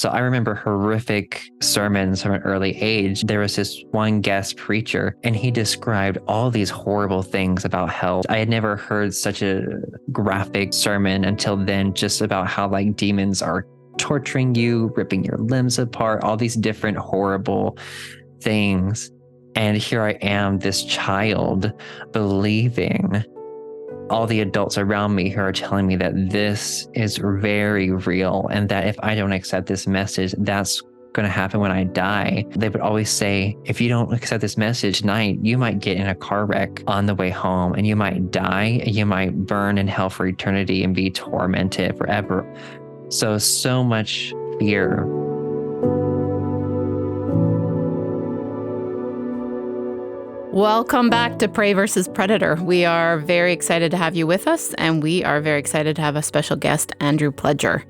So I remember horrific sermons from an early age. There was this one guest preacher, and he described all these horrible things about hell. I had never heard such a graphic sermon until then, just about how like demons are torturing you, ripping your limbs apart, all these different horrible things. And here I am, this child, believing all the adults around me who are telling me that this is very real and that if I don't accept this message, that's going to happen when I die. They would always say, if you don't accept this message tonight, you might get in a car wreck on the way home and you might die and you might burn in hell for eternity and be tormented forever. So much fear. Welcome back to Prey versus Predator. We are very excited to have you with us, and we are very excited to have a special guest, Andrew Pledger.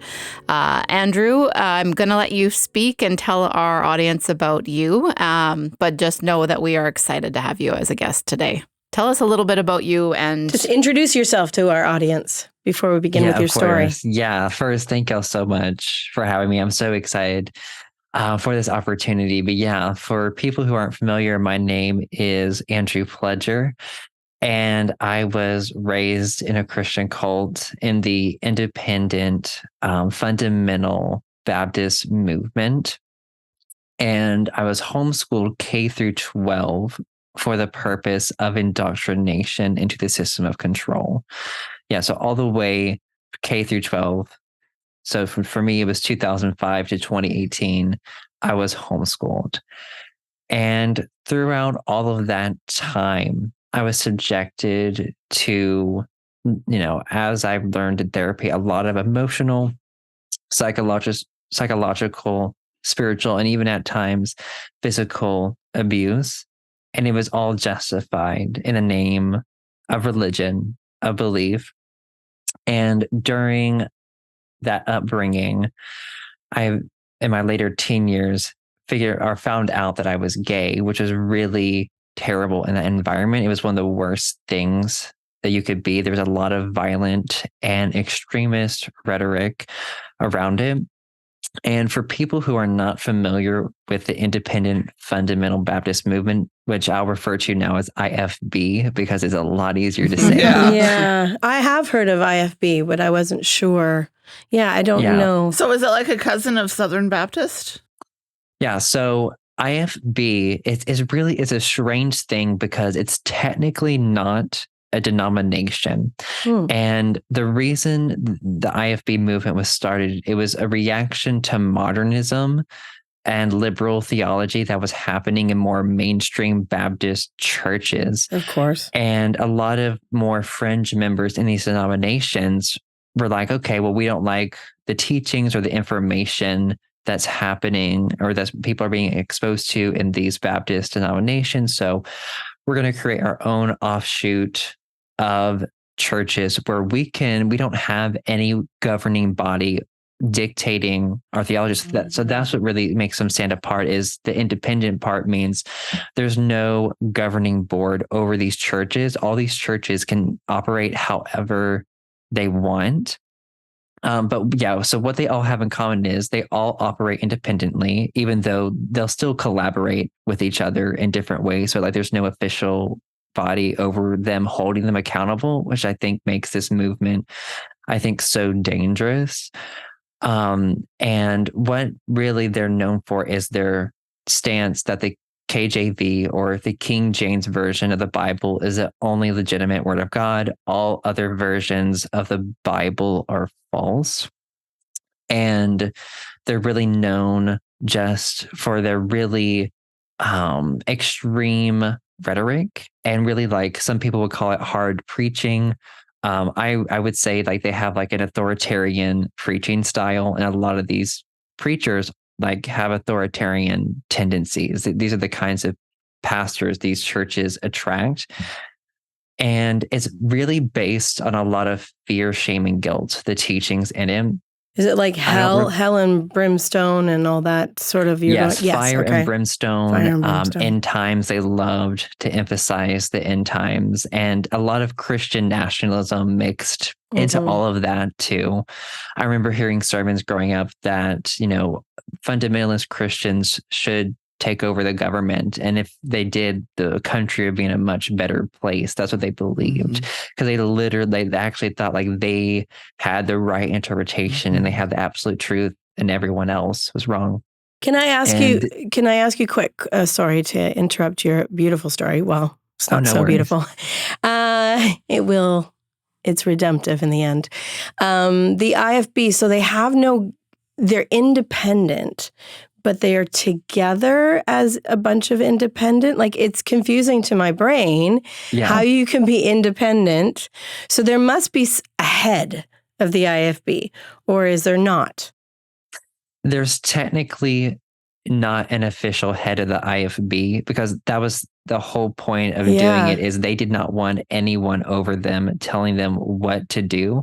Andrew, I'm going to let you speak and tell our audience about you, but just know that we are excited to have you as a guest today. Tell us a little bit about you and... Just introduce yourself to our audience before we begin with your story. Yeah, first, thank y'all so much for having me. I'm so excited for this opportunity. But yeah, for people who aren't familiar, my name is Andrew Pledger, and I was raised in a Christian cult in the independent, fundamental Baptist movement. And I was homeschooled K through 12 for the purpose of indoctrination into the system of control. Yeah, so all the way K through 12. So for me, it was 2005 to 2018, I was homeschooled. And throughout all of that time, I was subjected to, as I've learned in therapy, a lot of emotional, psychological, spiritual, and even at times physical abuse. And it was all justified in the name of religion, of belief. And during that upbringing, I, in my later teen years, found out that I was gay, which was really terrible in that environment. It was one of the worst things that you could be. There was a lot of violent and extremist rhetoric around it. And for people who are not familiar with the independent fundamental Baptist movement, which I'll refer to now as IFB because it's a lot easier to say. Yeah, I have heard of IFB, but I wasn't sure. Yeah, I don't know. So is it like a cousin of Southern Baptist? Yeah, so IFB is a strange thing because it's technically not a denomination. And the reason the IFB movement was started, it was a reaction to modernism and liberal theology that was happening in more mainstream Baptist churches. Of course. And a lot of more fringe members in these denominations were like, okay, well, we don't like the teachings or the information that's happening or that people are being exposed to in these Baptist denominations. So we're going to create our own offshoot of churches where we don't have any governing body dictating our theology. So that's what really makes them stand apart. Is the independent part means there's no governing board over these churches. All these churches can operate however they want. But yeah, so what they all have in common is they all operate independently, even though they'll still collaborate with each other in different ways. So like there's no official body over them holding them accountable, which I think makes this movement, I think, so dangerous. And what really they're known for is their stance that the KJV or the King James version of the Bible is the only legitimate word of God. All other versions of the Bible are false. And they're really known just for their really extreme rhetoric and really, like, some people would call it hard preaching. I would say like they have like an authoritarian preaching style, and a lot of these preachers like have authoritarian tendencies. These are the kinds of pastors these churches attract. And it's really based on a lot of fear, shame, and guilt, the teachings in it. Is it like hell and brimstone and all that sort of? Fire and brimstone. End times, they loved to emphasize the end times, and a lot of Christian nationalism mixed into all of that too. I remember hearing sermons growing up that, fundamentalist Christians should take over the government. And if they did, the country would be in a much better place. That's what they believed. Because they actually thought like they had the right interpretation and they had the absolute truth and everyone else was wrong. Can I ask you quick, sorry to interrupt your beautiful story. Well, it's not so beautiful. It's redemptive in the end. The IFB, so they're independent, but they are together as a bunch of independent. Like, it's confusing to my brain how you can be independent. So there must be a head of the IFB, or is there not? There's technically not an official head of the IFB, because that was the whole point of doing it, is they did not want anyone over them telling them what to do.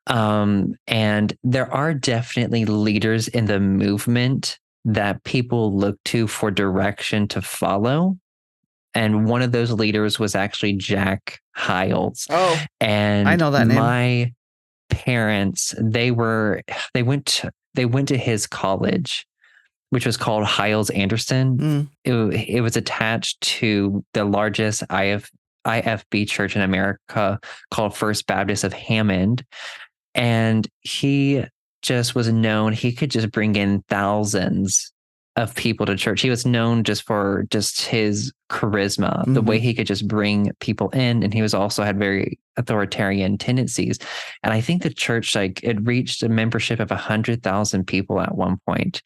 And there are definitely leaders in the movement that people look to for direction to follow. And one of those leaders was actually Jack Hyles. Oh, and I know that name. My parents, they went to his college, which was called Hyles Anderson. It was attached to the largest IFB church in America called First Baptist of Hammond. And he just was known, he could just bring in thousands of people to church. He was known just for his charisma, the way he could just bring people in. And he was also had very authoritarian tendencies. And I think the church, it reached a membership of 100,000 people at one point.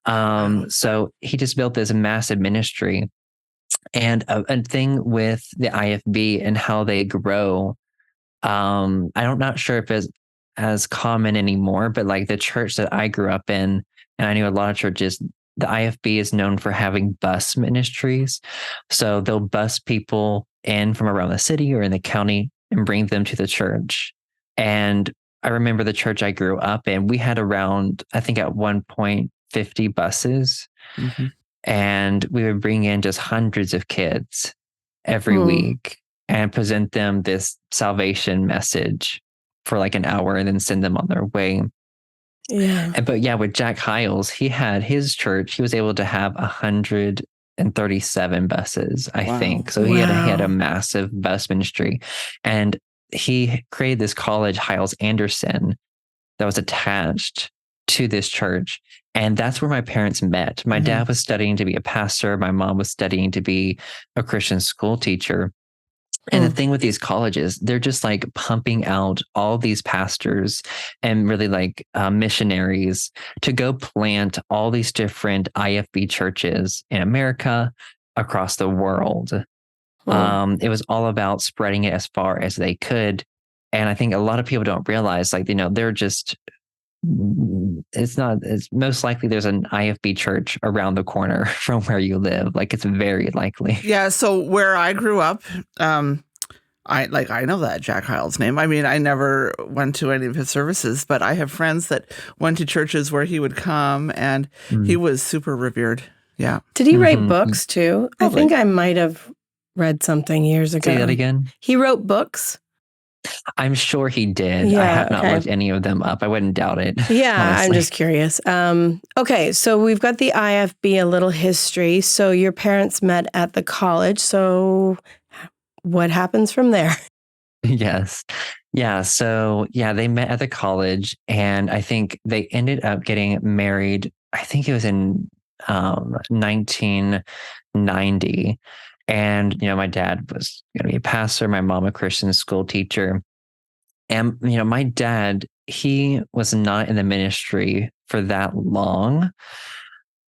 So he just built this massive ministry. And a thing with the IFB and how they grow, I'm not sure if it's as common anymore, but like the church that I grew up in, and I knew a lot of churches, the IFB is known for having bus ministries. So they'll bus people in from around the city or in the county and bring them to the church. And I remember the church I grew up in, we had around, I think at one point, 50 buses. And we would bring in just hundreds of kids every week and present them this salvation message for like an hour and then send them on their way. But with Jack Hyles, he had his church, he was able to have 137 buses, I think. So he had a massive bus ministry. And he created this college, Hyles Anderson, that was attached to this church. And that's where my parents met. My dad was studying to be a pastor. My mom was studying to be a Christian school teacher. And the thing with these colleges, they're just like pumping out all these pastors and really like missionaries to go plant all these different IFB churches in America, across the world. It was all about spreading it as far as they could. And I think a lot of people don't realize, they're just, it's most likely there's an IFB church around the corner from where you live. Like, it's very likely. Yeah. So where I grew up, I know that Jack Hyles name. I mean, I never went to any of his services, but I have friends that went to churches where he would come, and he was super revered. Yeah. Did he write books too? Probably. I think I might have read something years ago. Say that again. He wrote books. I'm sure he did. I have not looked any of them up. I wouldn't doubt it. Yeah, honestly. I'm just curious. Okay, so we've got the IFB, a little history. So your parents met at the college. So what happens from there? Yes. Yeah. So they met at the college, and I think they ended up getting married. I think it was in 1990. And, my dad was going to be a pastor, my mom a Christian school teacher. And, my dad, he was not in the ministry for that long.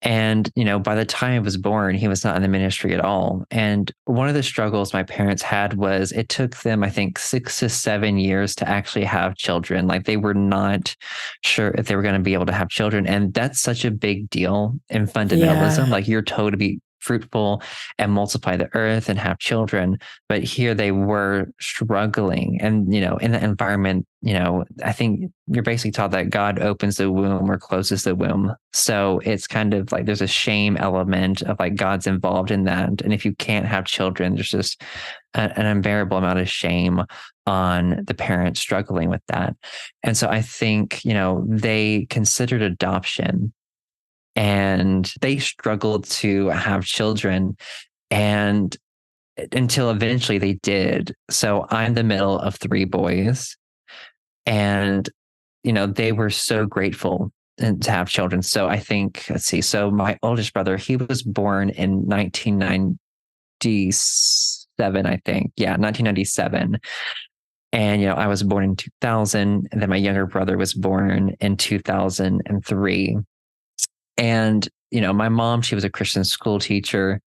And, by the time I was born, he was not in the ministry at all. And one of the struggles my parents had was it took them, I think, 6 to 7 years to actually have children. Like, they were not sure if they were going to be able to have children. And that's such a big deal in fundamentalism. Like, you're told to be fruitful and multiply the earth and have children. But here they were struggling. And, in that environment, I think you're basically taught that God opens the womb or closes the womb. So it's kind of like there's a shame element of like God's involved in that. And if you can't have children, there's just an unbearable amount of shame on the parents struggling with that. And so I think, they considered adoption. and they struggled to have children, and until eventually they did. So I'm the middle of 3 boys, and they were so grateful to have children. So I think, let's see. So my oldest brother, he was born in 1997, I think. Yeah, 1997. And, I was born in 2000, and then my younger brother was born in 2003. And, my mom, she was a Christian school teacher,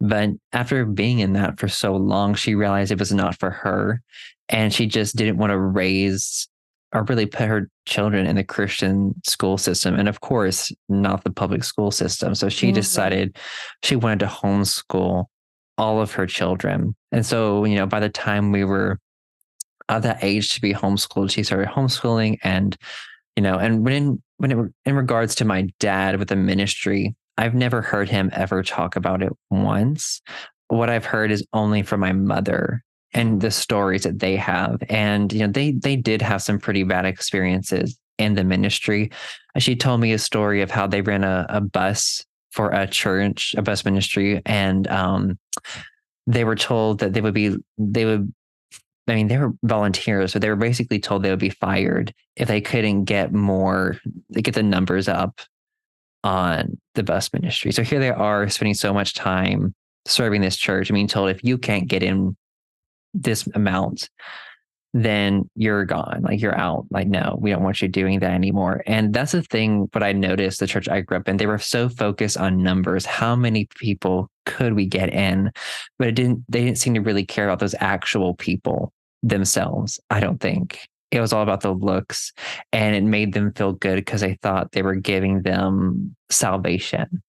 but after being in that for so long, she realized it was not for her. And she just didn't want to raise or really put her children in the Christian school system. And of course, not the public school system. So she decided she wanted to homeschool all of her children. And so, by the time we were at that age to be homeschooled, she started homeschooling. And, and in regards to my dad with the ministry, I've never heard him ever talk about it once. What I've heard is only from my mother and the stories that they have. And, they did have some pretty bad experiences in the ministry. She told me a story of how they ran a bus for a church, a bus ministry. And they were told that they were volunteers, so they were basically told they would be fired if they couldn't get the numbers up on the bus ministry. So here they are spending so much time serving this church and being told, if you can't get in this amount, then you're gone. Like, you're out. Like, no, we don't want you doing that anymore. And that's the thing. What I noticed, the church I grew up in, they were so focused on numbers. How many people could we get in? But they didn't seem to really care about those actual people themselves. I don't think. It was all about the looks, and it made them feel good because they thought they were giving them salvation.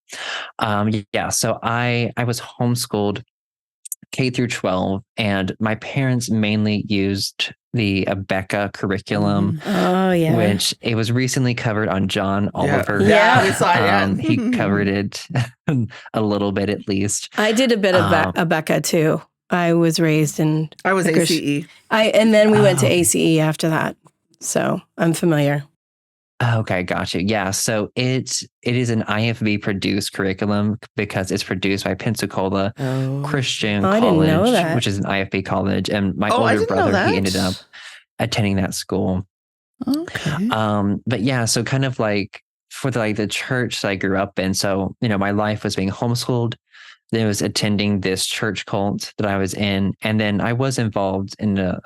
So I was homeschooled K through 12, and my parents mainly used the Abeka curriculum, which it was recently covered on John Oliver. Yeah, we saw it. He covered it a little bit, at least. I did a bit of Abeka too. I was raised in. I was ACE. And then we went to ACE after that, so I'm familiar. Okay, gotcha. Yeah, so it is an IFB produced curriculum because it's produced by Pensacola Christian College, I didn't know that. Which is an IFB college, and my older brother, he ended up attending that school. Okay. But yeah, so kind of like for the church that I grew up in, so my life was being homeschooled. Then I was attending this church cult that I was in, and then I was involved in a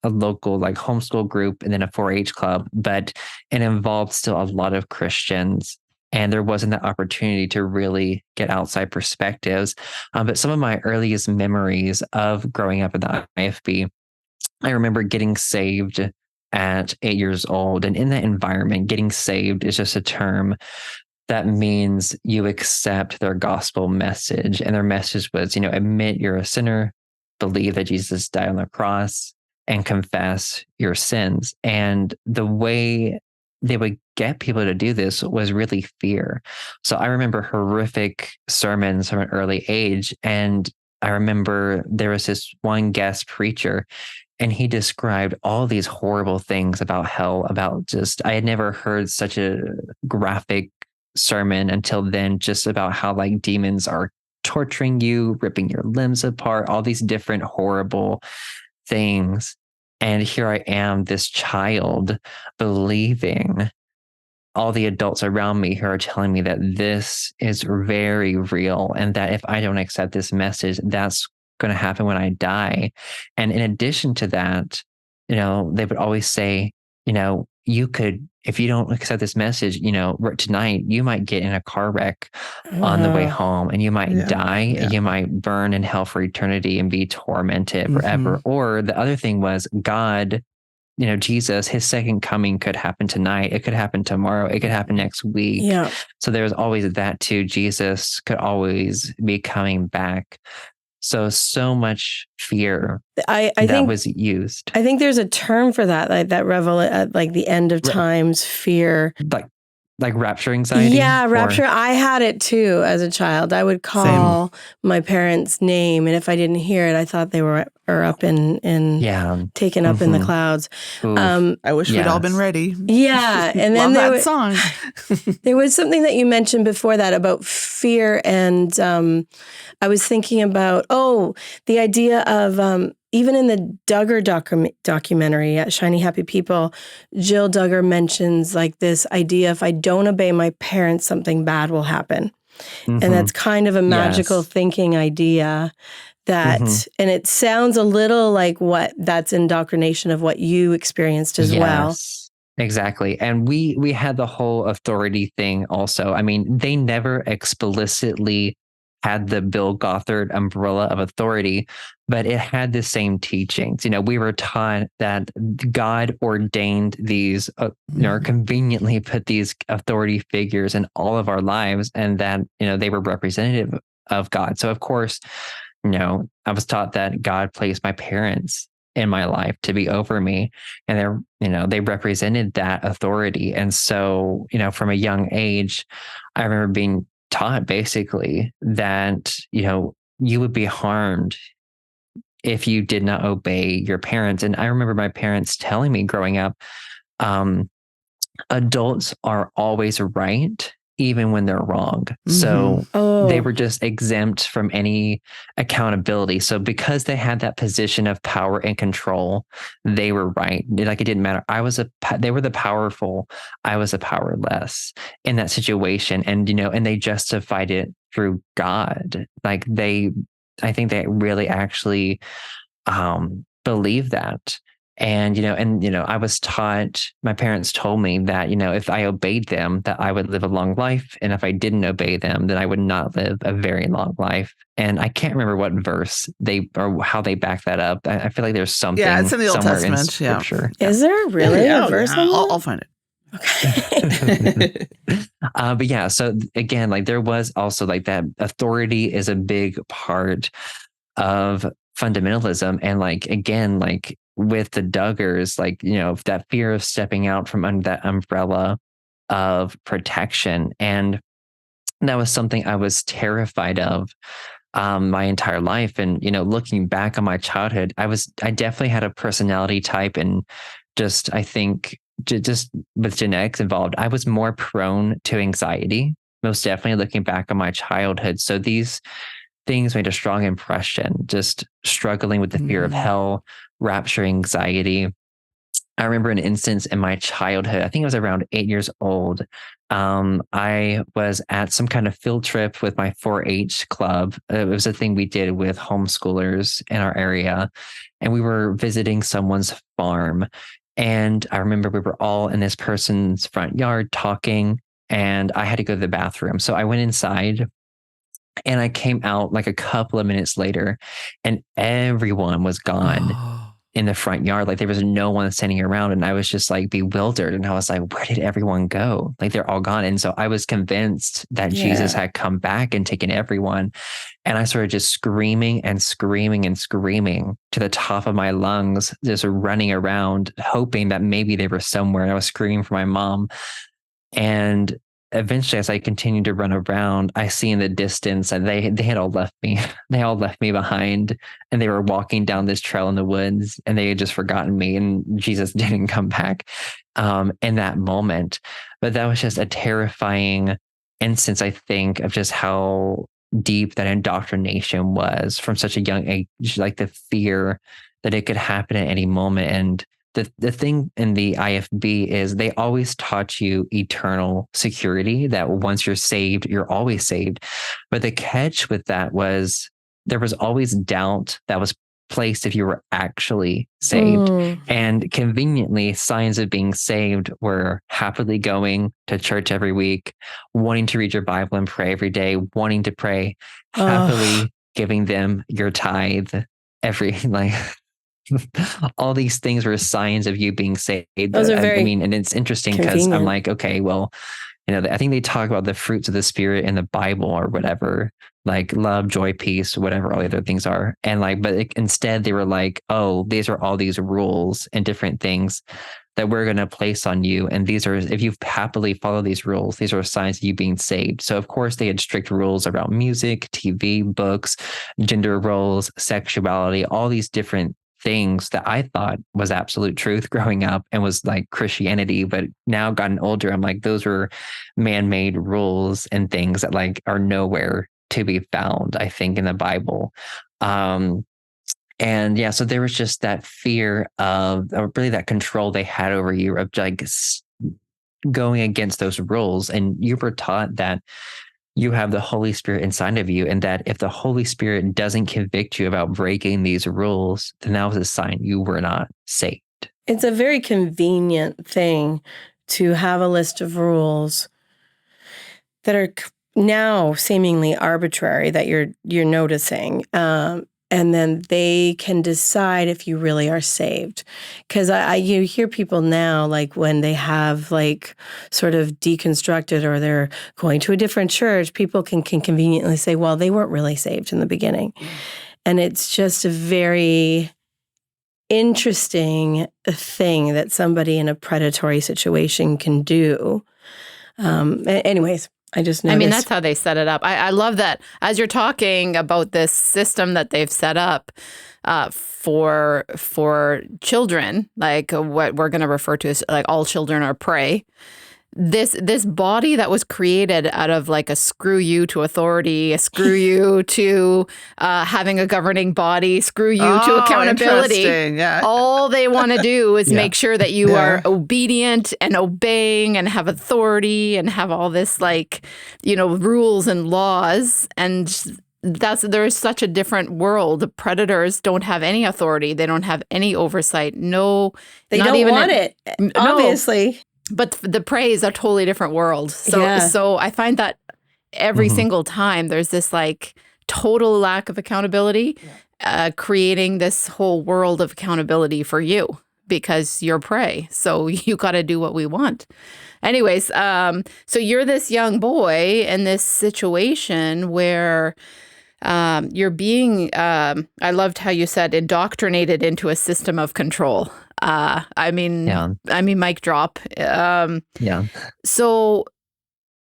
local homeschool group and then a 4-H club, but it involved still a lot of Christians, and there wasn't that opportunity to really get outside perspectives. But some of my earliest memories of growing up in the IFB, I remember getting saved at 8 years old. And in that environment, getting saved is just a term that means you accept their gospel message. And their message was, admit you're a sinner, believe that Jesus died on the cross, and confess your sins. And the way they would get people to do this was really fear. So I remember horrific sermons from an early age. And I remember there was this one guest preacher, and he described all these horrible things about hell, I had never heard such a graphic sermon until then, just about how demons are torturing you, ripping your limbs apart, all these different horrible things. And here I am, this child, believing all the adults around me who are telling me that this is very real, and that if I don't accept this message, that's going to happen when I die. And in addition to that, they would always say, you could, if you don't accept this message, tonight you might get in a car wreck on the way home, and you might die, and you might burn in hell for eternity and be tormented forever. Or the other thing was God, Jesus, his second coming could happen tonight. It could happen tomorrow. It could happen next week. Yeah. So there was always that too. Jesus could always be coming back. So much fear I think was used. I think there's a term for that, that revel at the end of times fear. like rapture anxiety? Yeah, rapture. I had it too as a child. I would call my parents' name, and if I didn't hear it, I thought they were up in taken up in the clouds. I wish we'd all been ready. Yeah, and then Love that song. There was something that you mentioned before that about fear, and I was thinking about the idea of even in the Duggar documentary at Shiny Happy People, Jill Duggar mentions like this idea: if I don't obey my parents, something bad will happen, and that's kind of a magical thinking idea. That and it sounds a little like that's indoctrination of what you experienced as well. Exactly. And we had the whole authority thing also. I mean, they never explicitly had the Bill Gothard umbrella of authority, but it had the same teachings. We were taught that God ordained these, conveniently put these authority figures in all of our lives, and that, they were representative of God. So of course, I was taught that God placed my parents in my life to be over me, and they represented that authority. And so, from a young age, I remember being taught basically that, you would be harmed if you did not obey your parents. And I remember my parents telling me growing up, adults are always right, even when they're wrong. So they were just exempt from any accountability. So because they had that position of power and control, they were right. Like, it didn't matter. They were the powerful. I was a powerless in that situation. And, and they justified it through God. Like I think they really actually believe that. And, I was taught, my parents told me that, if I obeyed them, that I would live a long life. And if I didn't obey them, then I would not live a very long life. And I can't remember what verse or how they back that up. I feel like there's something. Yeah, it's in the Old Testament. In Scripture. Yeah. Is there really a verse on that? I'll find it. Okay. But yeah, so again, like, there was also like that authority is a big part of fundamentalism. And like, again, like with the Duggars, like, that fear of stepping out from under that umbrella of protection. And that was something I was terrified of my entire life. And, looking back on my childhood, I definitely had a personality type, and I think just with genetics involved, I was more prone to anxiety, most definitely looking back on my childhood. So these things made a strong impression, just struggling with the fear of hell, rapture anxiety. I remember an instance in my childhood, I think I was around 8 years old. I was at some kind of field trip with my 4-H club. It was a thing we did with homeschoolers in our area, and we were visiting someone's farm. And I remember we were all in this person's front yard talking, and I had to go to the bathroom. So I went inside, and I came out like a couple of minutes later, and everyone was gone in the front yard. Like, there was no one standing around, and I was just like bewildered. And I was like, where did everyone go? Like, they're all gone. And so I was convinced that Jesus had come back and taken everyone. And I started just screaming and screaming and screaming to the top of my lungs, just running around, hoping that maybe they were somewhere. And I was screaming for my mom. And eventually, as I continued to run around, I see in the distance that they had all left me. They all left me behind, and they were walking down this trail in the woods, and they had just forgotten me, and Jesus didn't come back in that moment. But that was just a terrifying instance, I think, of just how deep that indoctrination was from such a young age, like the fear that it could happen at any moment. And the thing in the IFB is they always taught you eternal security, that once you're saved, you're always saved. But the catch with that was there was always doubt that was placed if you were actually saved. And conveniently, signs of being saved were happily going to church every week, wanting to read your Bible and pray every day, wanting to pray, happily giving them your tithe every, like, all these things were signs of you being saved. Those are very and it's interesting because I'm like, okay, well, I think they talk about the fruits of the Spirit in the Bible or whatever, like love, joy, peace, whatever all the other things are. And instead they were like, oh, these are all these rules and different things that we're going to place on you. And these are, if you happily follow these rules, these are signs of you being saved. So of course they had strict rules around music, TV, books, gender roles, sexuality, all these different things that I thought was absolute truth growing up and was like Christianity. But now gotten older, I'm like, those were man-made rules and things that like are nowhere to be found, I think, in the Bible. And yeah, so there was just that fear of really that control they had over you of like going against those rules. And you were taught that you have the Holy Spirit inside of you, and that if the Holy Spirit doesn't convict you about breaking these rules, then that was a sign you were not saved. It's a very convenient thing to have a list of rules that are now seemingly arbitrary that you're noticing. And then they can decide if you really are saved. Because you hear people now, like when they have like sort of deconstructed or they're going to a different church, people can conveniently say, well, they weren't really saved in the beginning. And it's just a very interesting thing that somebody in a predatory situation can do. Anyways. I just noticed. I mean, that's how they set it up. I love that as you're talking about this system that they've set up for children, like what we're going to refer to as like all children are prey. This body that was created out of like a screw you to authority, a screw you to having a governing body, screw you to accountability. Yeah. All they want to do is make sure that you are obedient and obeying and have authority and have all this like, rules and laws. And there's such a different world. The predators don't have any authority. They don't have any oversight. No, they don't want it, obviously. But the prey is a totally different world. So I find that every single time there's this like total lack of accountability, creating this whole world of accountability for you because you're prey. So you got to do what we want. Anyways, so you're this young boy in this situation where you're being, I loved how you said, indoctrinated into a system of control. Mic drop. So,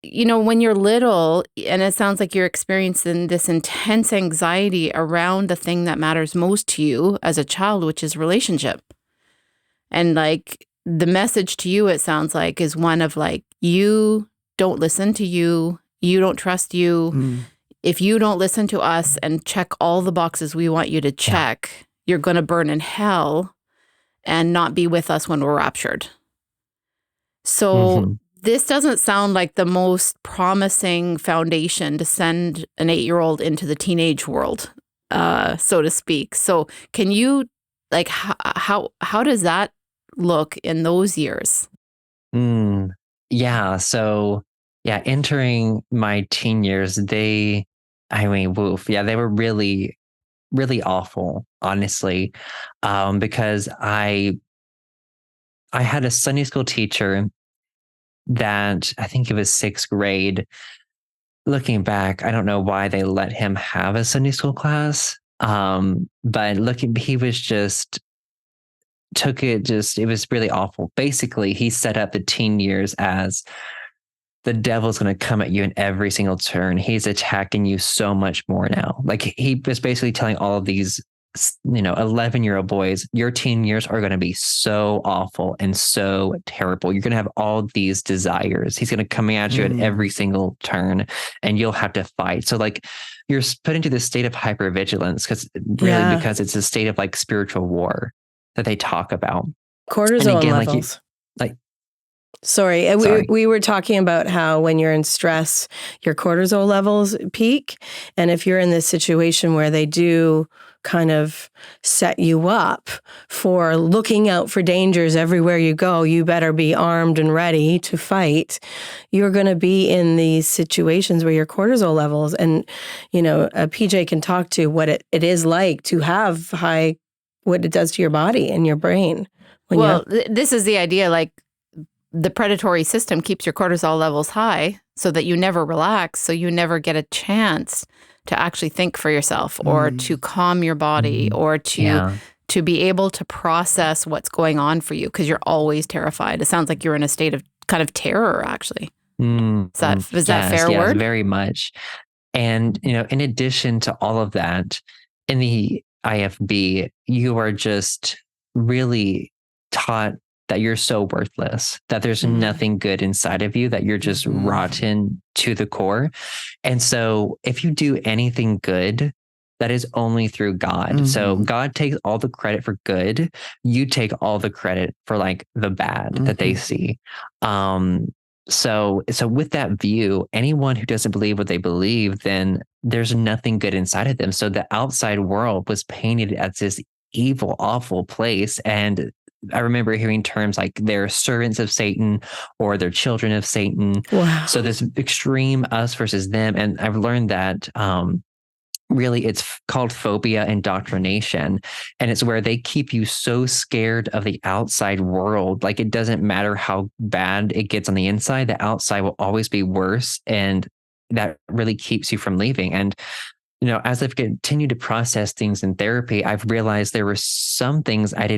when you're little, and it sounds like you're experiencing this intense anxiety around the thing that matters most to you as a child, which is relationship. And like the message to you, it sounds like, is one of like, you don't listen to you, you don't trust you. If you don't listen to us and check all the boxes we want you to check, you're going to burn in hell and not be with us when we're raptured. So this doesn't sound like the most promising foundation to send an 8-year-old into the teenage world, so to speak. So can you, like, how does that look in those years? Yeah. So entering my teen years, they were really, really awful, honestly, because I had a Sunday school teacher that I think it was 6th grade. Looking back, I don't know why they let him have a Sunday school class, but he was just it was really awful. Basically, he set up the teen years as the devil's going to come at you in every single turn. He's attacking you so much more now. Like he was basically telling all of these, 11-year-old boys, your teen years are going to be so awful and so terrible. You're going to have all these desires. He's going to come at you at every single turn and you'll have to fight. So like you're put into this state of hypervigilance because it's a state of like spiritual war that they talk about. Cortisol again, levels. Sorry, we were talking about how when you're in stress, your cortisol levels peak. And if you're in this situation where they do kind of set you up for looking out for dangers everywhere you go, you better be armed and ready to fight. You're going to be in these situations where your cortisol levels, and, a PJ can talk to what it is like to have what it does to your body and your brain. This is the idea, like, the predatory system keeps your cortisol levels high so that you never relax, so you never get a chance to actually think for yourself or to calm your body or to be able to process what's going on for you because you're always terrified. It sounds like you're in a state of kind of terror, actually. Is that fair word? Very much. And, in addition to all of that, in the IFB, you are just really taught that you're so worthless, that there's nothing good inside of you, that you're just rotten to the core. And so if you do anything good, that is only through God. So God takes all the credit for good. You take all the credit for like the bad that they see. So with that view, anyone who doesn't believe what they believe, then there's nothing good inside of them. So the outside world was painted as this evil, awful place. And I remember hearing terms like they're servants of Satan or they're children of Satan. Wow. So this extreme us versus them. And I've learned that really it's called phobia indoctrination. And it's where they keep you so scared of the outside world. Like it doesn't matter how bad it gets on the inside, the outside will always be worse. And that really keeps you from leaving. And as I've continued to process things in therapy, I've realized there were some things I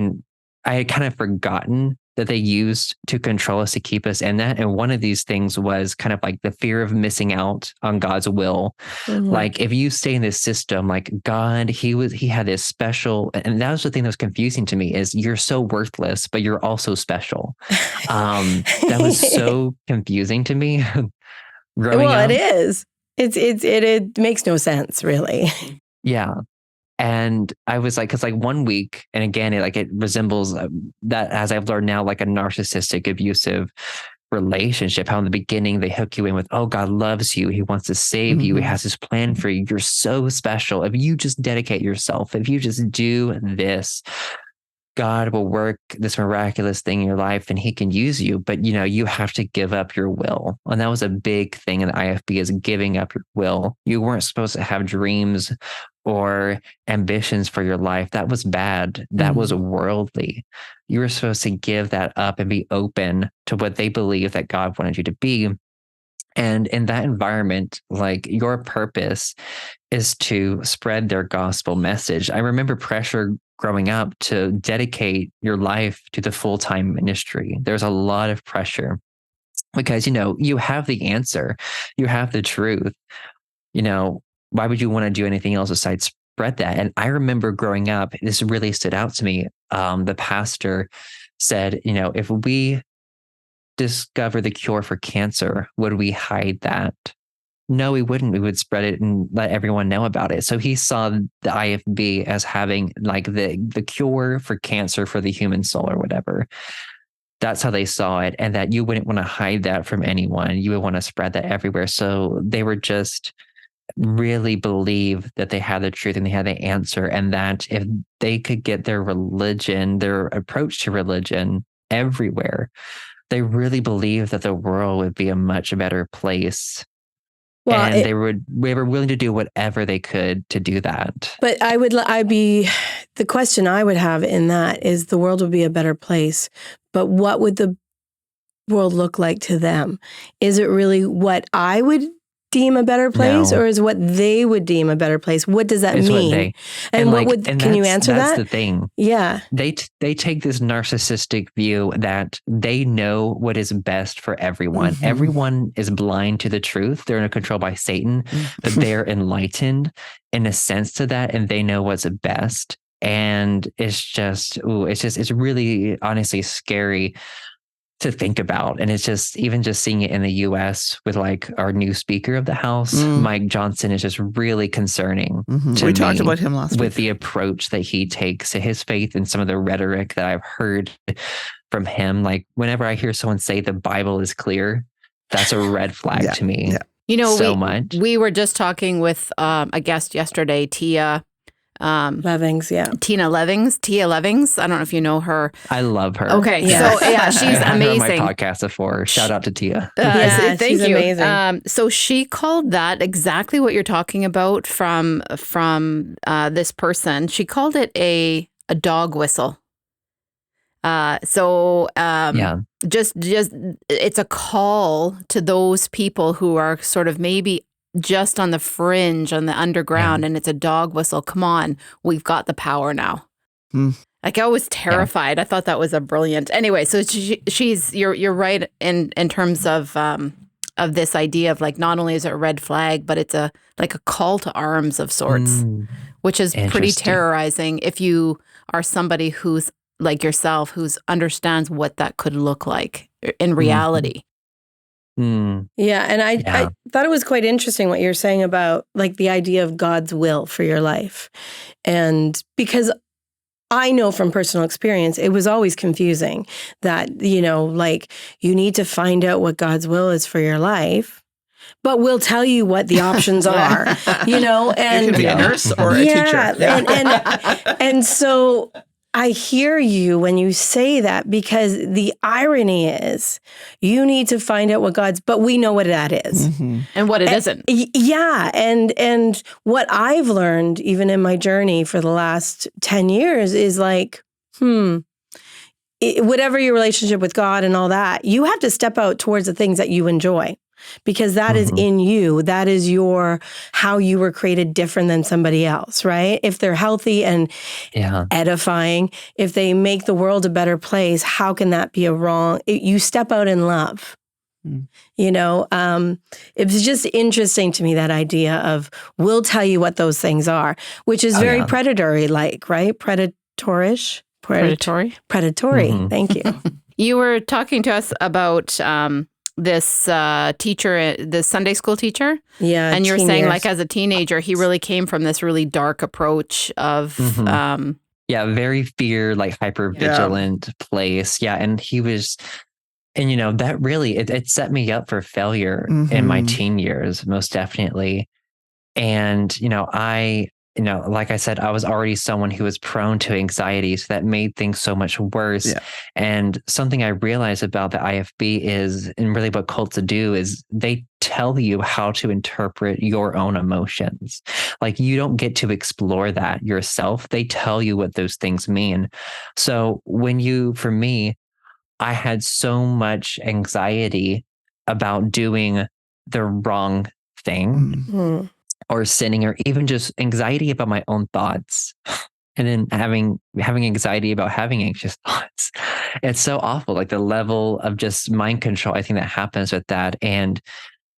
had kind of forgotten that they used to control us, to keep us in that. And one of these things was kind of like the fear of missing out on God's will. Like if you stay in this system, like God, he had this special, and that was the thing that was confusing to me is you're so worthless, but you're also special. That was so confusing to me growing up. Well, it is. It makes no sense, really. Yeah. And I was like, because like 1 week, and again, it resembles that, as I've learned now, like a narcissistic, abusive relationship. How in the beginning they hook you in with, oh, God loves you. He wants to save you. He has his plan for you. You're so special. If you just dedicate yourself, if you just do this, God will work this miraculous thing in your life and he can use you. But, you have to give up your will. And that was a big thing in the IFB, is giving up your will. You weren't supposed to have dreams or ambitions for your life. That was bad. That was worldly. You were supposed to give that up and be open to what they believe that God wanted you to be. And in that environment, like your purpose is to spread their gospel message. I remember pressure growing up to dedicate your life to the full-time ministry. There's a lot of pressure because, you have the answer, you have the truth. Why would you want to do anything else besides spread that? And I remember growing up, this really stood out to me. The pastor said, if we discover the cure for cancer, would we hide that? No, we wouldn't. We would spread it and let everyone know about it. So he saw the IFB as having like the cure for cancer for the human soul or whatever. That's how they saw it. And that you wouldn't want to hide that from anyone. You would want to spread that everywhere. So they were just really believe that they had the truth and they had the answer. And that if they could get their religion, their approach to religion everywhere, they really believed that the world would be a much better place. Well, and they were willing to do whatever they could to do that. But the question I would have in that is, the world would be a better place, but what would the world look like to them? Is it really what I would deem a better place, or is what they would deem a better place? What does that mean? Can you answer that? That's the thing. Yeah. They take this narcissistic view that they know what is best for everyone. Everyone is blind to the truth. They're controlled by Satan, but they're enlightened in a sense to that, and they know what's best. And it's really honestly scary to think about. And it's just, even just seeing it in the US with like our new Speaker of the House, Mike Johnson, is just really concerning. We talked about him last week. With the approach that he takes to his faith and some of the rhetoric that I've heard from him. Like whenever I hear someone say the Bible is clear, that's a red flag to me. Yeah. We were just talking with a guest yesterday, Tia Levings, Tia Levings. I don't know if you know her. I love her. Okay, so she's amazing. I've heard my podcast before. Shout out to Tia. Thank she's you. Amazing. So she called that exactly what you're talking about from this person. She called it a dog whistle. Just it's a call to those people who are sort of maybe just on the fringe, on the underground, and it's a dog whistle. Come on, we've got the power now. Like, I was terrified. I thought that was a brilliant. Anyway, so she's you're right in terms of this idea of, like, not only is it a red flag, but it's like a call to arms of sorts, which is pretty terrorizing if you are somebody who's like yourself, who's understands what that could look like in reality. Yeah, and I thought it was quite interesting what you're saying about, like, the idea of God's will for your life. And because I know from personal experience, it was always confusing that, you know, like, you need to find out what God's will is for your life, but we'll tell you what the options are, you know, and you can be a nurse or a teacher. And so I hear you when you say that, because the irony is you need to find out what but we know what that is. And what it isn't. Yeah. And what I've learned, even in my journey for the last 10 years, is like, whatever your relationship with God and all that, you have to step out towards the things that you enjoy. Because that is in you. That is how you were created different than somebody else, right? If they're healthy and edifying, if they make the world a better place, how can that be a wrong? You step out in love. You know, it was just interesting to me, that idea of, we'll tell you what those things are, which is very predatory-like, right? Predatory. Thank you. You were talking to us about this teacher, the Sunday school teacher. Yeah. And you're saying, like, as a teenager, he really came from this really dark approach of, very fear, like, hyper vigilant place. Yeah. And he was, and, you know, that really, it set me up for failure in my teen years, most definitely. And, like I said, I was already someone who was prone to anxiety, so that made things so much worse. Yeah. And something I realized about the IFB is, and really what cults do, is they tell you how to interpret your own emotions. Like, you don't get to explore that yourself. They tell you what those things mean. So for me, I had so much anxiety about doing the wrong thing. Or sinning, or even just anxiety about my own thoughts, and then having anxiety about having anxious thoughts. It's so awful, like the level of just mind control I think that happens with that. And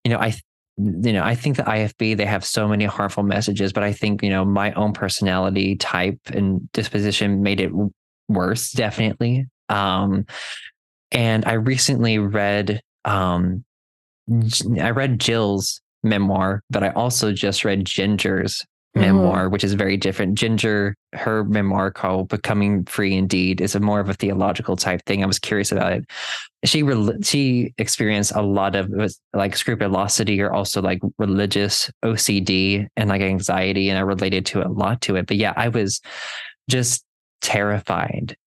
I think the IFB, they have so many harmful messages, but I think my own personality type and disposition made it worse, definitely. And I recently read Jill's memoir, but I also just read Ginger's memoir, which is very different. Ginger, her memoir called Becoming Free Indeed, is more of a theological type thing. I was curious about it. She experienced a lot of like scrupulosity, or also like religious OCD and like anxiety, and I related to a lot to it. But yeah, I was just terrified.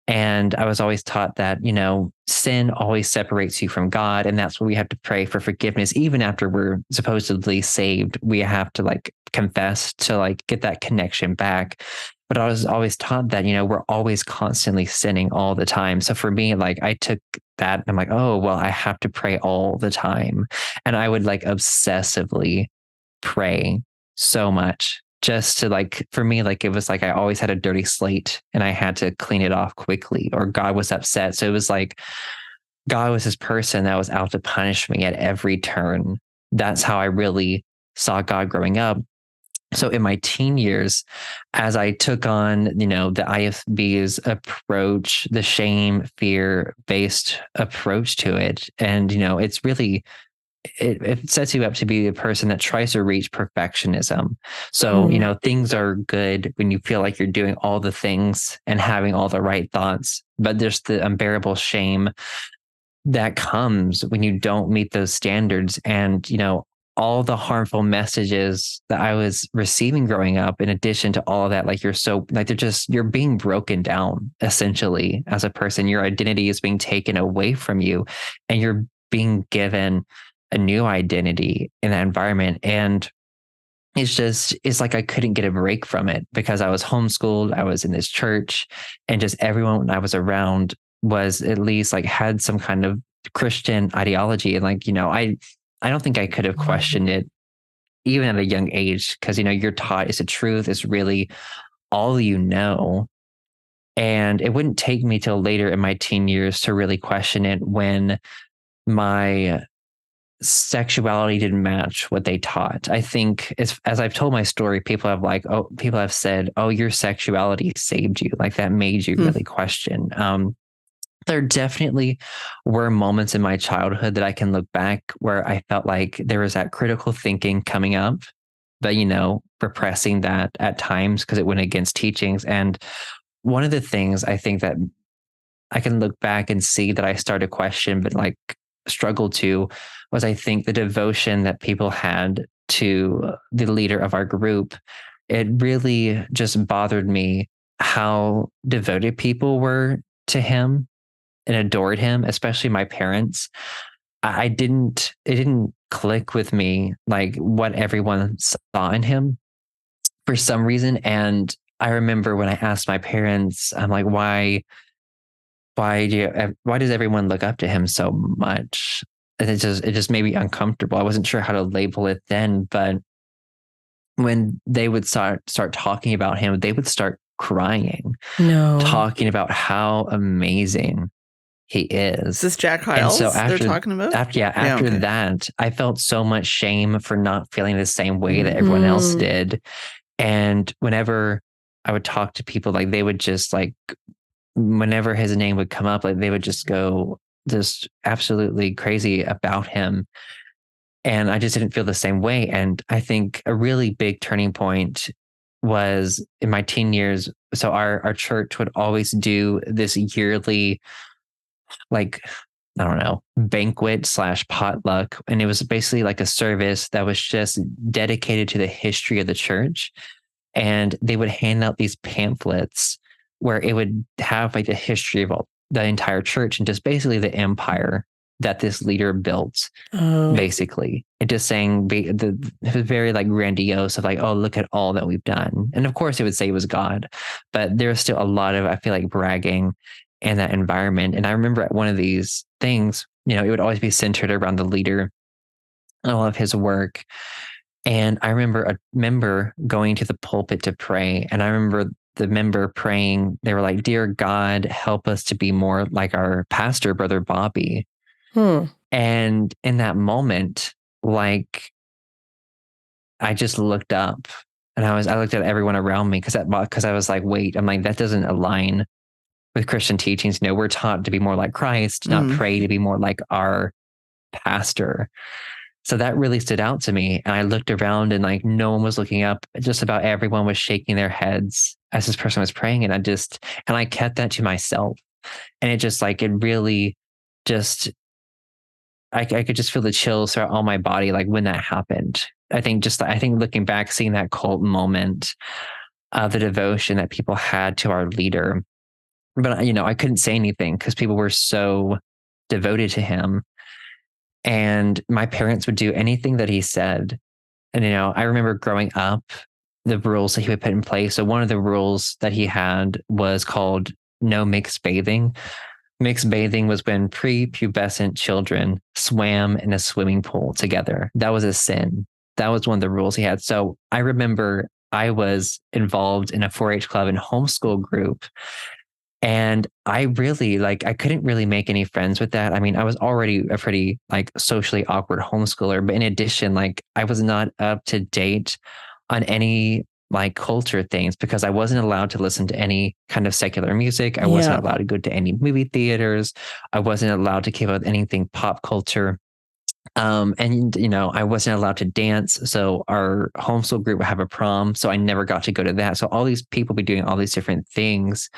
And I was always taught that, sin always separates you from God. And that's why we have to pray for forgiveness. Even after we're supposedly saved, we have to like confess to like get that connection back. But I was always taught that, we're always constantly sinning all the time. So for me, like, I took that and I'm like, oh, well, I have to pray all the time. And I would like obsessively pray so much. Just to like, for me, like, it was like I always had a dirty slate and I had to clean it off quickly, or God was upset. So it was like God was this person that was out to punish me at every turn. That's how I really saw God growing up. So in my teen years, as I took on, the IFB's approach, the shame, fear-based approach to it, and, it's really, it sets you up to be a person that tries to reach perfectionism. So, things are good when you feel like you're doing all the things and having all the right thoughts, but there's the unbearable shame that comes when you don't meet those standards. And, all the harmful messages that I was receiving growing up, in addition to all of that, like, you're being broken down essentially as a person. Your identity is being taken away from you, and you're being given a new identity in that environment. And it's like I couldn't get a break from it because I was homeschooled. I was in this church, and just everyone I was around was at least like had some kind of Christian ideology. And like, I don't think I could have questioned it even at a young age, because, you're taught it's the truth. It's really all you know. And it wouldn't take me till later in my teen years to really question it when my sexuality didn't match what they taught. I think as I've told my story, people have said, oh, your sexuality saved you. Like that made you really question. There definitely were moments in my childhood that I can look back where I felt like there was that critical thinking coming up, but, repressing that at times because it went against teachings. And one of the things I think that I can look back and see that I started to question, but like struggled to, was I think the devotion that people had to the leader of our group. It really just bothered me how devoted people were to him and adored him, especially my parents. It didn't click with me, like what everyone saw in him for some reason. And I remember when I asked my parents, I'm like, why does everyone look up to him so much? And it just made me uncomfortable. I wasn't sure how to label it then, but when they would start talking about him, they would start crying, talking about how amazing he is. Is this Jack Hyles they're talking about? After that, I felt so much shame for not feeling the same way that everyone else did. And whenever I would talk to people, like they would just like, whenever his name would come up, like they would just go just absolutely crazy about him. And I just didn't feel the same way. And I think a really big turning point was in my teen years. So our church would always do this yearly, like, I don't know, banquet / potluck. And it was basically like a service that was just dedicated to the history of the church. And they would hand out these pamphlets where it would have like the history of the entire church and just basically the empire that this leader built, basically. And just saying, it was very like grandiose of like, oh, look at all that we've done. And of course it would say it was God, but there was still a lot of, I feel like, bragging in that environment. And I remember at one of these things, it would always be centered around the leader and all of his work. And I remember a member going to the pulpit to pray. And I remember the member praying, they were like, "Dear God, help us to be more like our pastor, Brother Bobby." And in that moment, like, I just looked up and I looked at everyone around me because I was like, wait, I'm like, that doesn't align with Christian teachings. We're taught to be more like Christ, not pray to be more like our pastor. So that really stood out to me. And I looked around and like no one was looking up. Just about everyone was shaking their heads as this person was praying. And I kept that to myself. And it just like, it really just, I could just feel the chills throughout all my body, like when that happened. I think looking back, seeing that cult moment of the devotion that people had to our leader. But, I couldn't say anything because people were so devoted to him. And my parents would do anything that he said. And, I remember growing up, the rules that he would put in place. So one of the rules that he had was called no mixed bathing. Mixed bathing was when prepubescent children swam in a swimming pool together. That was a sin. That was one of the rules he had. So I remember I was involved in a 4-H club and homeschool group. And I really I couldn't really make any friends with that. I mean, I was already a pretty like socially awkward homeschooler, but in addition, like I was not up to date on any like culture things because I wasn't allowed to listen to any kind of secular music. I wasn't allowed to go to any movie theaters. I wasn't allowed to keep up with anything pop culture. And I wasn't allowed to dance. So our homeschool group would have a prom. So I never got to go to that. So all these people be doing all these different things.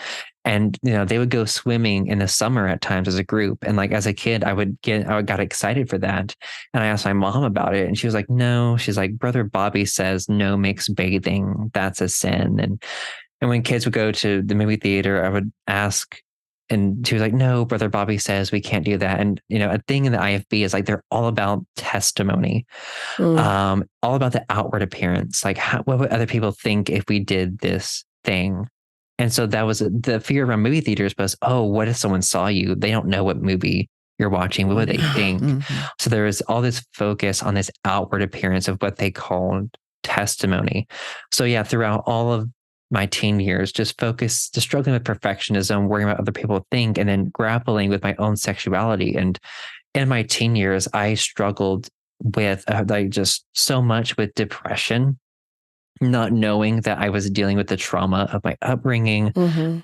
And, they would go swimming in the summer at times as a group. And like, as a kid, I got excited for that. And I asked my mom about it and she was like, no, she's like, Brother Bobby says no mixed bathing. That's a sin. And when kids would go to the movie theater, I would ask And she was like, no, Brother Bobby says we can't do that. And, a thing in the IFB is like, they're all about testimony, all about the outward appearance. Like, what would other people think if we did this thing? And so that was the fear around movie theaters was, oh, what if someone saw you? They don't know what movie you're watching. What would they think? So there was all this focus on this outward appearance of what they called testimony. So yeah, throughout all of my teen years, just struggling with perfectionism, worrying about what other people think, and then grappling with my own sexuality. And in my teen years, I struggled with like just so much with depression, not knowing that I was dealing with the trauma of my upbringing,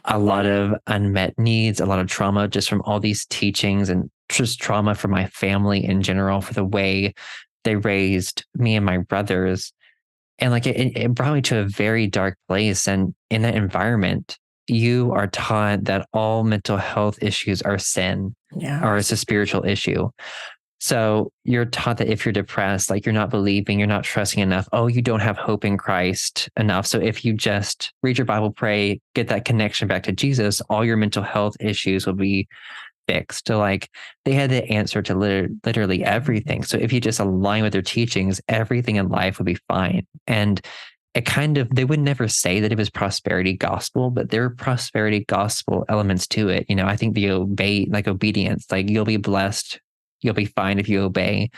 a lot of unmet needs, a lot of trauma just from all these teachings, and just trauma from my family in general for the way they raised me and my brothers. And like it brought me to a very dark place. And in that environment, you are taught that all mental health issues are sin, or it's a spiritual issue. So you're taught that if you're depressed, like you're not believing, you're not trusting enough. Oh, you don't have hope in Christ enough. So if you just read your Bible, pray, get that connection back to Jesus, all your mental health issues will be fixed. So like they had the answer to literally everything. So if you just align with their teachings, everything in life would be fine. And they would never say that it was prosperity gospel, but there were prosperity gospel elements to it. I think the obedience, like you'll be blessed, you'll be fine if you obey.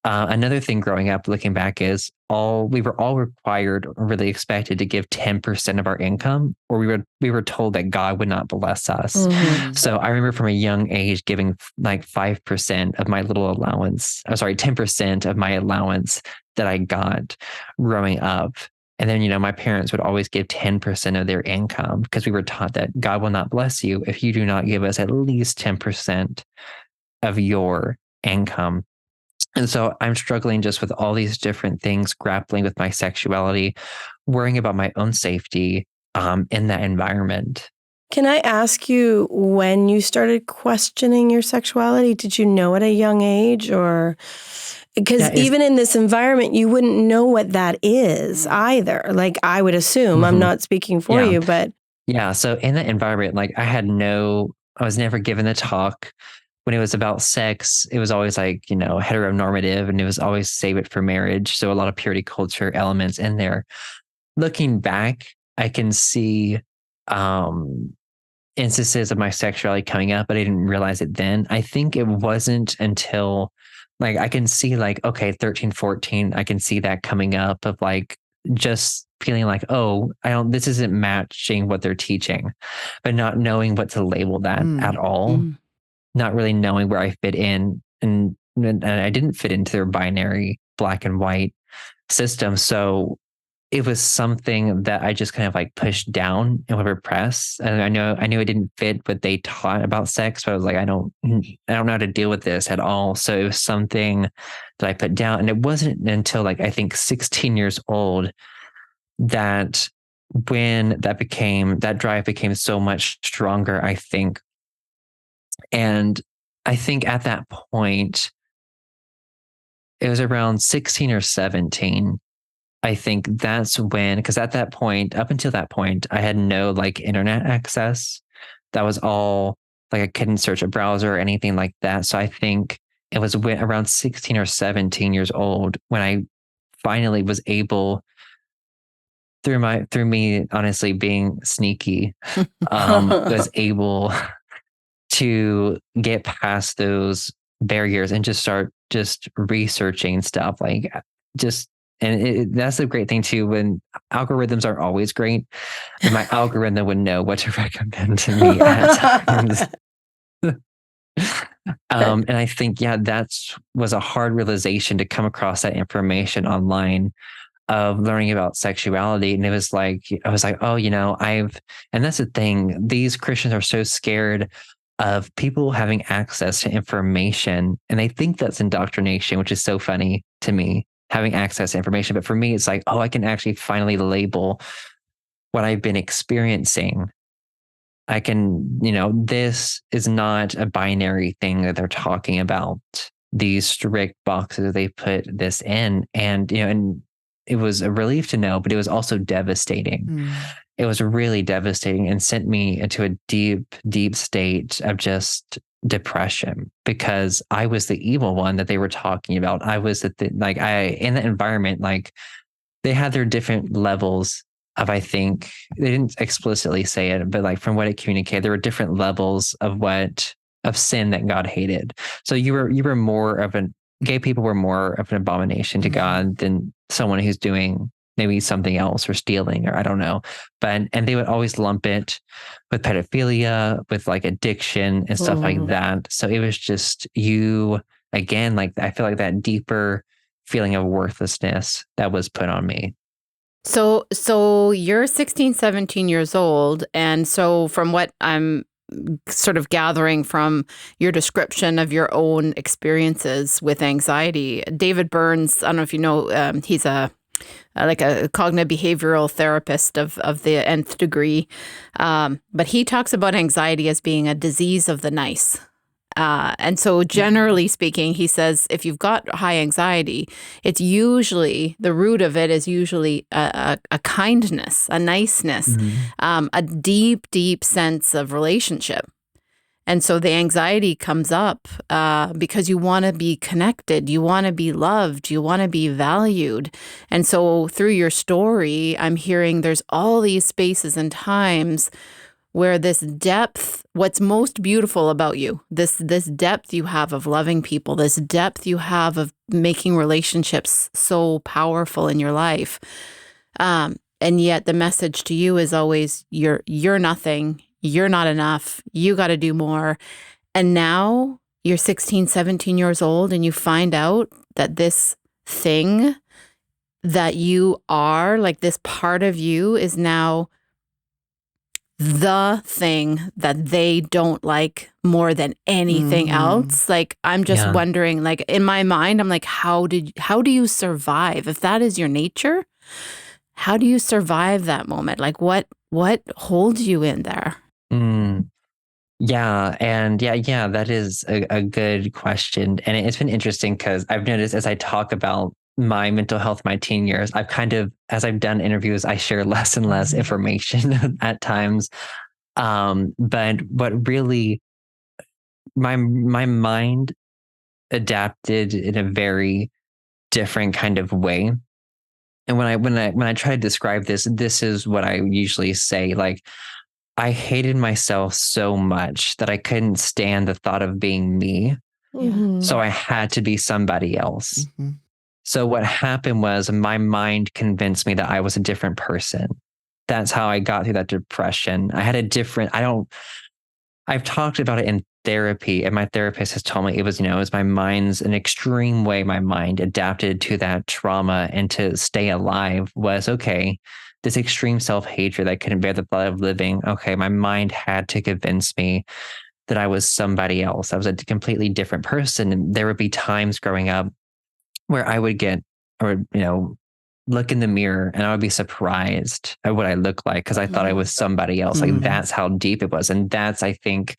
Another thing growing up, looking back, is we were all required or really expected to give 10% of our income, or we were told that God would not bless us. So I remember from a young age giving like 5% of my little allowance. 10% of my allowance that I got growing up. And then, my parents would always give 10% of their income, because we were taught that God will not bless you if you do not give us at least 10% of your income. And so I'm struggling just with all these different things, grappling with my sexuality, worrying about my own safety in that environment. Can I ask you when you started questioning your sexuality? Did you know at a young age, or because even in this environment, you wouldn't know what that is either. Like I would assume, I'm not speaking for you, but yeah. So in that environment, like I was never given the talk. When it was about sex, it was always like, heteronormative, and it was always save it for marriage. So a lot of purity culture elements in there. Looking back, I can see instances of my sexuality coming up, but I didn't realize it then. I think it wasn't until like I can see like, okay, 13, 14, I can see that coming up of like just feeling like, oh, this isn't matching what they're teaching, but not knowing what to label that at all. Not really knowing where I fit in, and I didn't fit into their binary black and white system. So it was something that I just kind of like pushed down and would repress. And I knew it didn't fit what they taught about sex, but I was like, I don't know how to deal with this at all. So it was something that I put down. And it wasn't until like, I think 16 years old that when that drive became so much stronger, I think. And I think at that point, it was around 16 or 17. I think that's when, because up until that point, I had no like internet access. That was all like I couldn't search a browser or anything like that. So I think it was around 16 or 17 years old when I finally was able, through me honestly being sneaky, was able to get past those barriers and just start researching stuff that's the great thing too, when algorithms aren't always great, and my algorithm would know what to recommend to me at times. And I think, that was a hard realization to come across that information online of learning about sexuality. And it was like, I was like, oh, and that's the thing. These Christians are so scared of people having access to information, and they think that's indoctrination, which is so funny to me, having access to information. But for me, it's like, oh, I can actually finally label what I've been experiencing. I can, this is not a binary thing that they're talking about, these strict boxes they put this in. And, and it was a relief to know, but it was also devastating. It was really devastating and sent me into a deep, deep state of just depression, because I was the evil one that they were talking about. I was in that environment, like they had their different levels of, I think they didn't explicitly say it, but like from what it communicated, there were different levels of sin that God hated. So you were more of gay people were more of an abomination to God than someone who's doing maybe something else or stealing, or I don't know. And they would always lump it with pedophilia, with like addiction and stuff like that. So it was just you again, like I feel like that deeper feeling of worthlessness that was put on me. So you're 16, 17 years old. And so from what I'm sort of gathering from your description of your own experiences with anxiety, David Burns, I don't know if you know, he's like a cognitive behavioral therapist of the nth degree. But he talks about anxiety as being a disease of the nice. And so generally speaking, he says, if you've got high anxiety, it's usually, the root of it is usually a kindness, a niceness, a deep, deep sense of relationship. And so the anxiety comes up because you want to be connected, you want to be loved, you want to be valued. And so through your story, I'm hearing there's all these spaces and times where this depth, what's most beautiful about you, this depth you have of loving people, this depth you have of making relationships so powerful in your life. And yet the message to you is always, you're nothing, you're not enough, you got to do more. And now you're 16, 17 years old and you find out that this thing that you are, like this part of you, is now the thing that they don't like more than anything else. Like, I'm just wondering, like in my mind, I'm like, how do you survive? If that is your nature, how do you survive that moment? Like what holds you in there? Yeah. And yeah, that is a good question. And it's been interesting because I've noticed as I talk about my mental health, my teen years, I've kind of, as I've done interviews, I share less and less information at times. But what really, my mind adapted in a very different kind of way. And when I try to describe this is what I usually say. Like, I hated myself so much that I couldn't stand the thought of being me. So I had to be somebody else. So what happened was my mind convinced me that I was a different person. That's how I got through that depression. I had I've talked about it in therapy, and my therapist has told me it was my mind's, an extreme way my mind adapted to that trauma and to stay alive was, okay, this extreme self-hatred, I couldn't bear the thought of living. Okay, my mind had to convince me that I was somebody else. I was a completely different person. And there would be times growing up where I would look in the mirror and I would be surprised at what I look like because I thought I was somebody else. Like, that's how deep it was. And that's, I think,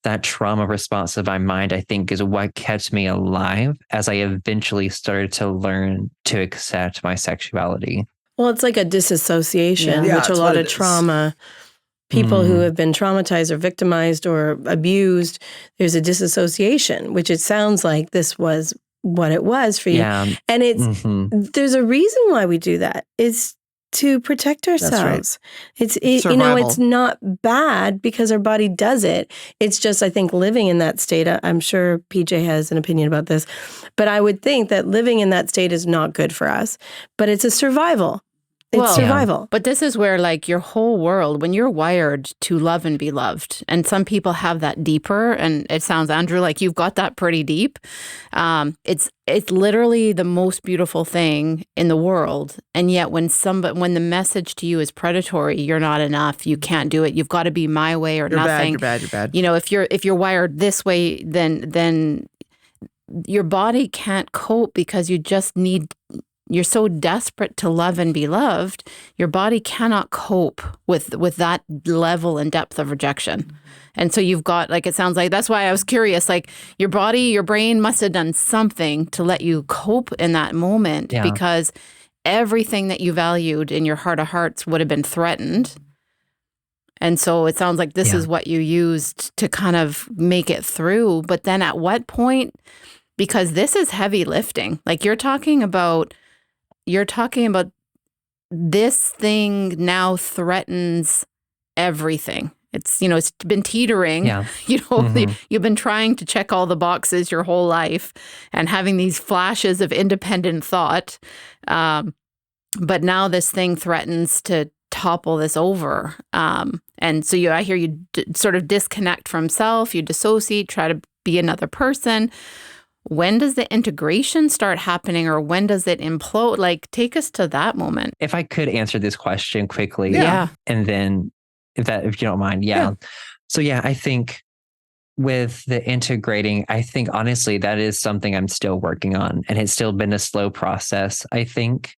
that trauma response of my mind, I think, is what kept me alive as I eventually started to learn to accept my sexuality. Well, it's like a disassociation, which a lot of trauma, people who have been traumatized or victimized or abused, there's a disassociation, which it sounds like this was what it was for you. Yeah. And it's there's a reason why we do that. It's to protect ourselves. That's right. It's not bad because our body does it. It's just, I think, living in that state. I'm sure PJ has an opinion about this, but I would think that living in that state is not good for us. But it's a survival. It's survival. But this is where, like, your whole world, when you're wired to love and be loved, and some people have that deeper, and it sounds, Andrew, like you've got that pretty deep. It's literally the most beautiful thing in the world. And yet when the message to you is predatory, you're not enough, you can't do it, you've got to be my way or nothing. You're bad. If you're wired this way, then your body can't cope because you're so desperate to love and be loved, your body cannot cope with that level and depth of rejection. And so you've got, like, it sounds like, that's why I was curious, like your body, your brain must have done something to let you cope in that moment, because everything that you valued in your heart of hearts would have been threatened. And so it sounds like this is what you used to kind of make it through. But then at what point, because this is heavy lifting, like you're talking about this thing now threatens everything. It's, it's been teetering, you've been trying to check all the boxes your whole life and having these flashes of independent thought. But now this thing threatens to topple this over. And so I hear you sort of disconnect from self, you dissociate, try to be another person. When does the integration start happening, or when does it implode? Like, take us to that moment. If I could answer this question quickly. Yeah. And then if you don't mind. Yeah. So I think with the integrating, I think honestly, that is something I'm still working on, and it's still been a slow process, I think.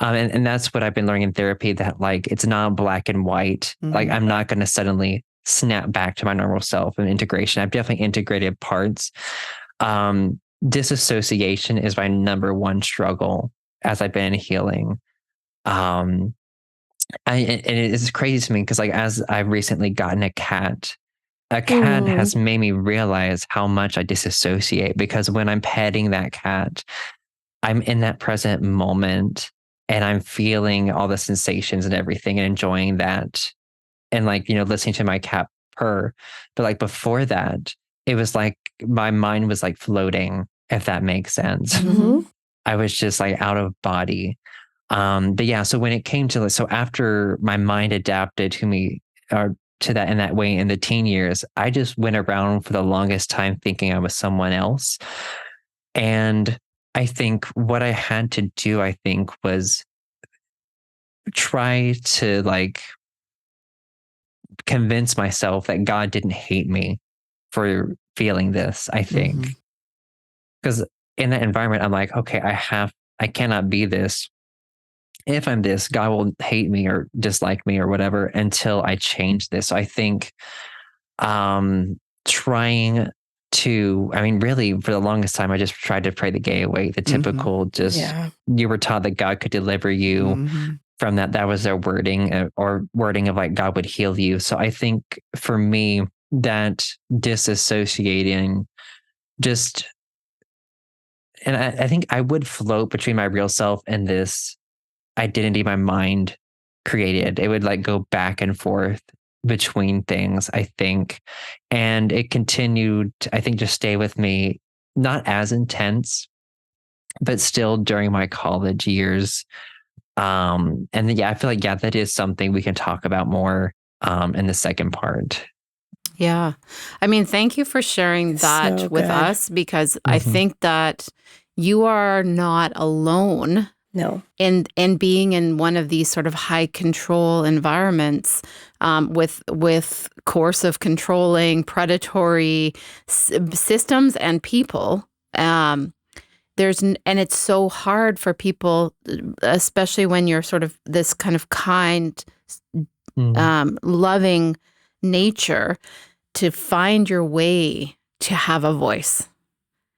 And that's what I've been learning in therapy, that like, it's not black and white. Like, I'm not going to suddenly snap back to my normal self and integration. I've definitely integrated parts. Disassociation is my number one struggle as I've been healing. And it is crazy to me because, like, as I've recently gotten a cat has made me realize how much I disassociate, because when I'm petting that cat, I'm in that present moment and I'm feeling all the sensations and everything and enjoying that. And like, listening to my cat purr. But like before that, it was like my mind was like floating, if that makes sense. I was just like out of body. But so when it came to, so after my mind adapted to me, or to that in that way in the teen years, I just went around for the longest time thinking I was someone else. And I think what I had to do, was try to like convince myself that God didn't hate me for feeling this, I think. Because in that environment, I'm like, okay, I cannot be this. If I'm this, God will hate me or dislike me or whatever until I change this. So I think trying to, really for the longest time, I just tried to pray the gay away, the typical you were taught that God could deliver you from that. That was their wording or wording of like God would heal you. So I think for me, that disassociating and I think I would float between my real self and this identity my mind created. It would like go back and forth between things, I think. And it continued, I think, to stay with me, not as intense, but still during my college years. And then, I feel like, that is something we can talk about more in the second part. Yeah. Thank you for sharing that with us, because I think that you are not alone. No. In being in one of these sort of high control environments, with coercive, controlling, predatory systems and people. And it's so hard for people, especially when you're sort of this kind of kind, loving nature, to find your way to have a voice.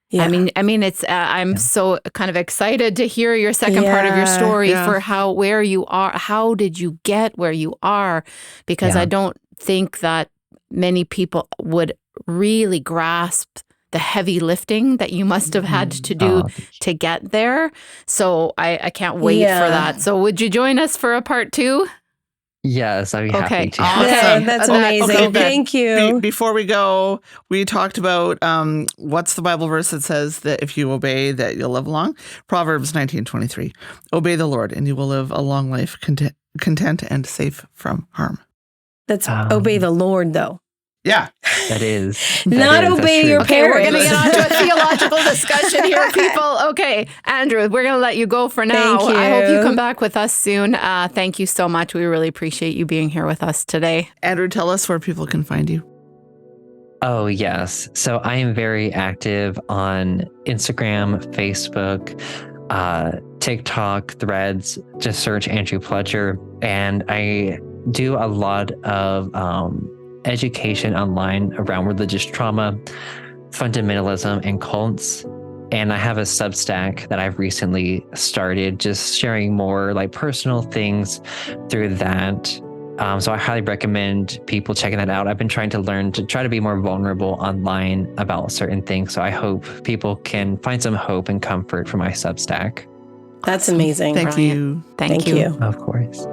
Yeah. It's. I'm so kind of excited to hear your second part of your story for where you are. How did you get where you are? Because I don't think that many people would really grasp the heavy lifting that you must have had to do to get there. So I can't wait for that. So would you join us for a part 2? Yes, I'd be happy to. Awesome. Yeah, that's amazing. Okay, Thank you. Before we go, we talked about what's the Bible verse that says that if you obey, that you'll live long? Proverbs 19:23. Obey the Lord, and you will live a long life, content and safe from harm. That's obey the Lord, though. Yeah. That is. Not obey your parents. We're going to get onto a theological discussion here, people. Okay, Andrew, we're going to let you go for now. Thank you. I hope you come back with us soon. Thank you so much. We really appreciate you being here with us today. Andrew, tell us where people can find you. Oh, yes. So I am very active on Instagram, Facebook, TikTok, Threads. Just search Andrew Pledger. And I do a lot of education online around religious trauma, fundamentalism, and cults. And I have a Substack that I've recently started, just sharing more like personal things through that. So I highly recommend people checking that out. I've been trying to learn to try to be more vulnerable online about certain things. So I hope people can find some hope and comfort from my Substack. That's amazing. Thank Brilliant. you. Thank you. you. Of course.